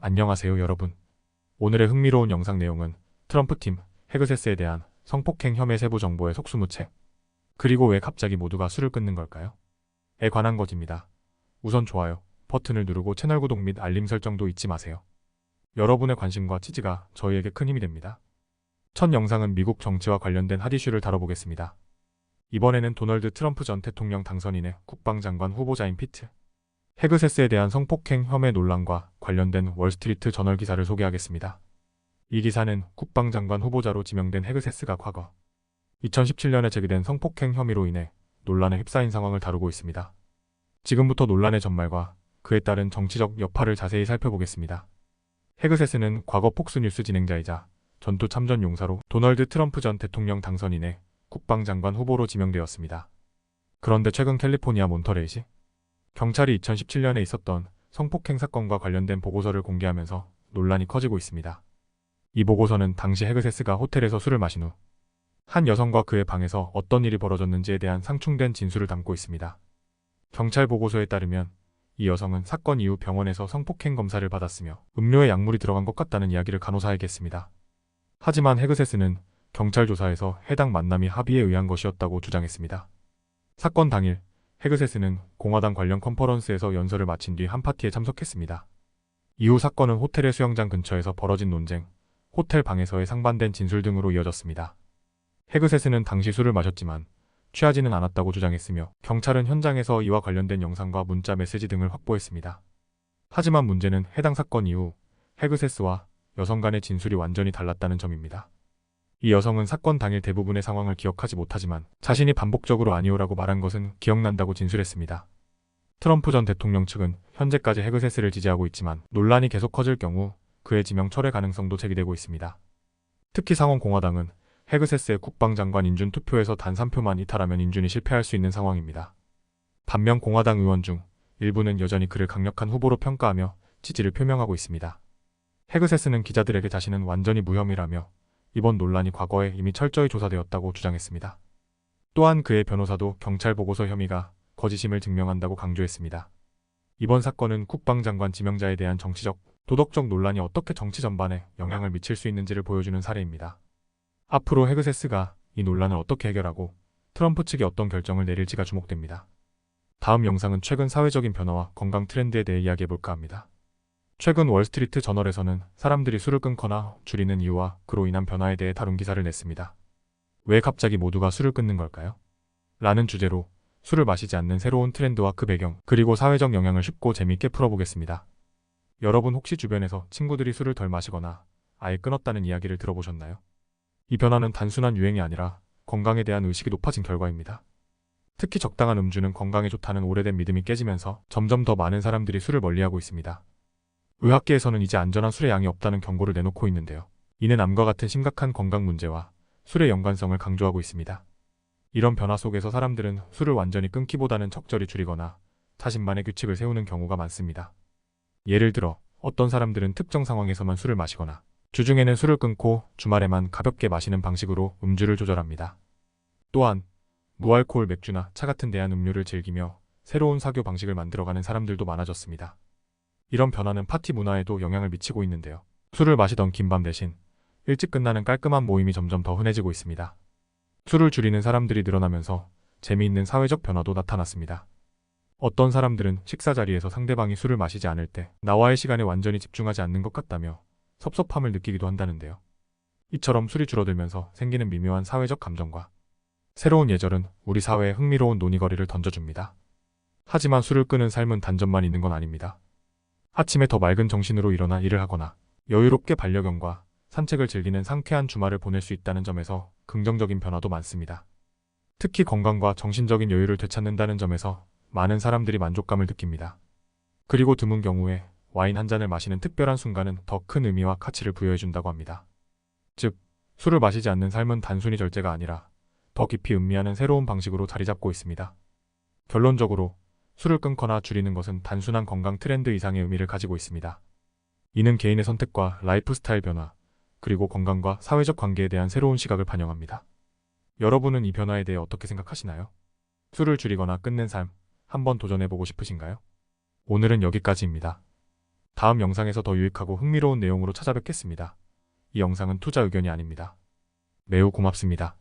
안녕하세요 여러분. 오늘의 흥미로운 영상 내용은 트럼프팀 헤그세스에 대한 성폭행 혐의 세부 정보의 속수무책, 그리고 왜 갑자기 모두가 술을 끊는 걸까요? 에 관한 것입니다. 우선 좋아요 버튼을 누르고 채널 구독 및 알림 설정도 잊지 마세요. 여러분의 관심과 지지가 저희에게 큰 힘이 됩니다. 첫 영상은 미국 정치와 관련된 핫 이슈를 다뤄보겠습니다. 이번에는 도널드 트럼프 전 대통령 당선인의 국방장관 후보자인 피트 헤그세스에 대한 성폭행 혐의 논란과 관련된 월스트리트 저널 기사를 소개하겠습니다. 이 기사는 국방장관 후보자로 지명된 헤그세스가 과거 2017년에 제기된 성폭행 혐의로 인해 논란에 휩싸인 상황을 다루고 있습니다. 지금부터 논란의 전말과 그에 따른 정치적 여파를 자세히 살펴보겠습니다. 헤그세스는 과거 폭스뉴스 진행자이자 전투 참전 용사로 도널드 트럼프 전 대통령 당선인의 국방장관 후보로 지명되었습니다. 그런데 최근 캘리포니아 몬터레이시 경찰이 2017년에 있었던 성폭행 사건과 관련된 보고서를 공개하면서 논란이 커지고 있습니다. 이 보고서는 당시 헤그세스가 호텔에서 술을 마신 후 한 여성과 그의 방에서 어떤 일이 벌어졌는지에 대한 상충된 진술을 담고 있습니다. 경찰 보고서에 따르면 이 여성은 사건 이후 병원에서 성폭행 검사를 받았으며 음료에 약물이 들어간 것 같다는 이야기를 간호사에게 했습니다. 하지만 헤그세스는 경찰 조사에서 해당 만남이 합의에 의한 것이었다고 주장했습니다. 사건 당일 헤그세스는 공화당 관련 컨퍼런스에서 연설을 마친 뒤 한 파티에 참석했습니다. 이후 사건은 호텔의 수영장 근처에서 벌어진 논쟁, 호텔 방에서의 상반된 진술 등으로 이어졌습니다. 헤그세스는 당시 술을 마셨지만 취하지는 않았다고 주장했으며 경찰은 현장에서 이와 관련된 영상과 문자 메시지 등을 확보했습니다. 하지만 문제는 해당 사건 이후 헤그세스와 여성 간의 진술이 완전히 달랐다는 점입니다. 이 여성은 사건 당일 대부분의 상황을 기억하지 못하지만 자신이 반복적으로 아니오라고 말한 것은 기억난다고 진술했습니다. 트럼프 전 대통령 측은 현재까지 헤그세스를 지지하고 있지만 논란이 계속 커질 경우 그의 지명 철회 가능성도 제기되고 있습니다. 특히 상원 공화당은 헤그세스의 국방장관 인준 투표에서 단 3표만 이탈하면 인준이 실패할 수 있는 상황입니다. 반면 공화당 의원 중 일부는 여전히 그를 강력한 후보로 평가하며 지지를 표명하고 있습니다. 헤그세스는 기자들에게 자신은 완전히 무혐의라며 이번 논란이 과거에 이미 철저히 조사되었다고 주장했습니다. 또한 그의 변호사도 경찰 보고서 혐의가 거짓임을 증명한다고 강조했습니다. 이번 사건은 국방장관 지명자에 대한 정치적, 도덕적 논란이 어떻게 정치 전반에 영향을 미칠 수 있는지를 보여주는 사례입니다. 앞으로 헤그세스가 이 논란을 어떻게 해결하고 트럼프 측이 어떤 결정을 내릴지가 주목됩니다. 다음 영상은 최근 사회적인 변화와 건강 트렌드에 대해 이야기해볼까 합니다. 최근 월스트리트 저널에서는 사람들이 술을 끊거나 줄이는 이유와 그로 인한 변화에 대해 다룬 기사를 냈습니다. 왜 갑자기 모두가 술을 끊는 걸까요? 라는 주제로 술을 마시지 않는 새로운 트렌드와 그 배경, 그리고 사회적 영향을 쉽고 재미있게 풀어보겠습니다. 여러분 혹시 주변에서 친구들이 술을 덜 마시거나 아예 끊었다는 이야기를 들어보셨나요? 이 변화는 단순한 유행이 아니라 건강에 대한 의식이 높아진 결과입니다. 특히 적당한 음주는 건강에 좋다는 오래된 믿음이 깨지면서 점점 더 많은 사람들이 술을 멀리하고 있습니다. 의학계에서는 이제 안전한 술의 양이 없다는 경고를 내놓고 있는데요. 이는 암과 같은 심각한 건강 문제와 술의 연관성을 강조하고 있습니다. 이런 변화 속에서 사람들은 술을 완전히 끊기보다는 적절히 줄이거나 자신만의 규칙을 세우는 경우가 많습니다. 예를 들어 어떤 사람들은 특정 상황에서만 술을 마시거나 주중에는 술을 끊고 주말에만 가볍게 마시는 방식으로 음주를 조절합니다. 또한 무알코올 맥주나 차 같은 대한 음료를 즐기며 새로운 사교 방식을 만들어가는 사람들도 많아졌습니다. 이런 변화는 파티 문화에도 영향을 미치고 있는데요. 술을 마시던 긴 밤 대신 일찍 끝나는 깔끔한 모임이 점점 더 흔해지고 있습니다. 술을 줄이는 사람들이 늘어나면서 재미있는 사회적 변화도 나타났습니다. 어떤 사람들은 식사 자리에서 상대방이 술을 마시지 않을 때 나와의 시간에 완전히 집중하지 않는 것 같다며 섭섭함을 느끼기도 한다는데요. 이처럼 술이 줄어들면서 생기는 미묘한 사회적 감정과 새로운 예절은 우리 사회에 흥미로운 논의거리를 던져줍니다. 하지만 술을 끄는 삶은 단점만 있는 건 아닙니다. 아침에 더 맑은 정신으로 일어나 일을 하거나 여유롭게 반려견과 산책을 즐기는 상쾌한 주말을 보낼 수 있다는 점에서 긍정적인 변화도 많습니다. 특히 건강과 정신적인 여유를 되찾는다는 점에서 많은 사람들이 만족감을 느낍니다. 그리고 드문 경우에 와인 한 잔을 마시는 특별한 순간은 더 큰 의미와 가치를 부여해준다고 합니다. 즉, 술을 마시지 않는 삶은 단순히 절제가 아니라 더 깊이 음미하는 새로운 방식으로 자리 잡고 있습니다. 결론적으로 술을 끊거나 줄이는 것은 단순한 건강 트렌드 이상의 의미를 가지고 있습니다. 이는 개인의 선택과 라이프 스타일 변화, 그리고 건강과 사회적 관계에 대한 새로운 시각을 반영합니다. 여러분은 이 변화에 대해 어떻게 생각하시나요? 술을 줄이거나 끊는 삶, 한번 도전해보고 싶으신가요? 오늘은 여기까지입니다. 다음 영상에서 더 유익하고 흥미로운 내용으로 찾아뵙겠습니다. 이 영상은 투자 의견이 아닙니다. 매우 고맙습니다.